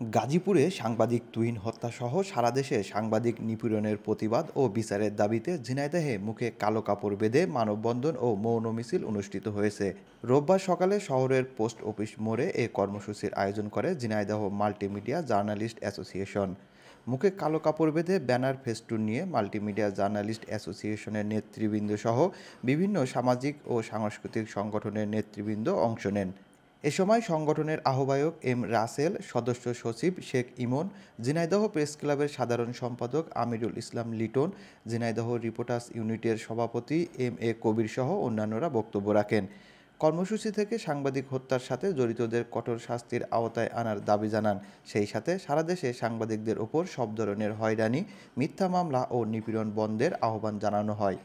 গাজীপুরে সাংবাদিক তুহিন হত্যাসহ সারা দেশে সাংবাদিক নিপীড়নের প্রতিবাদ ও বিচারের দাবিতে ঝিনাইদহে মুখে কালো কাপড় বেঁধে মানববন্ধন ও মৌন মিছিল অনুষ্ঠিত হয়েছে। রোববার সকালে শহরের পোস্ট অফিস মোড়ে এ কর্মসূচির আয়োজন করে ঝিনাইদহ মাল্টিমিডিয়া জার্নালিস্ট অ্যাসোসিয়েশন। মুখে কালো কাপড় বেঁধে ব্যানার ফেস্টুন নিয়ে মাল্টিমিডিয়া জার্নালিস্ট অ্যাসোসিয়েশনের নেতৃবৃন্দ সহ বিভিন্ন সামাজিক ও সাংস্কৃতিক সংগঠনের নেতৃবৃন্দ অংশ নেন। এ সময় সংগঠনের আহ্বায়ক এম রাসেল, সদস্য সচিব শেখ ইমন, ঝিনাইদহ প্রেস ক্লাবের সাধারণ সম্পাদক আমিরুল ইসলাম লিটন, ঝিনাইদহ রিপোর্টার্স ইউনিটের সভাপতি এম এ কবির সহ অন্যান্যরা বক্তব্য রাখেন। কর্মসূচি থেকে সাংবাদিক হত্যার সাথে জড়িতদের কঠোর শাস্তির আওতায় আনার দাবি জানান। সেই সাথে সারা দেশে সাংবাদিকদের ওপর সব ধরনের হয়রানি, মিথ্যা মামলা ও নিপীড়ন বন্ধের আহ্বান জানানো হয়।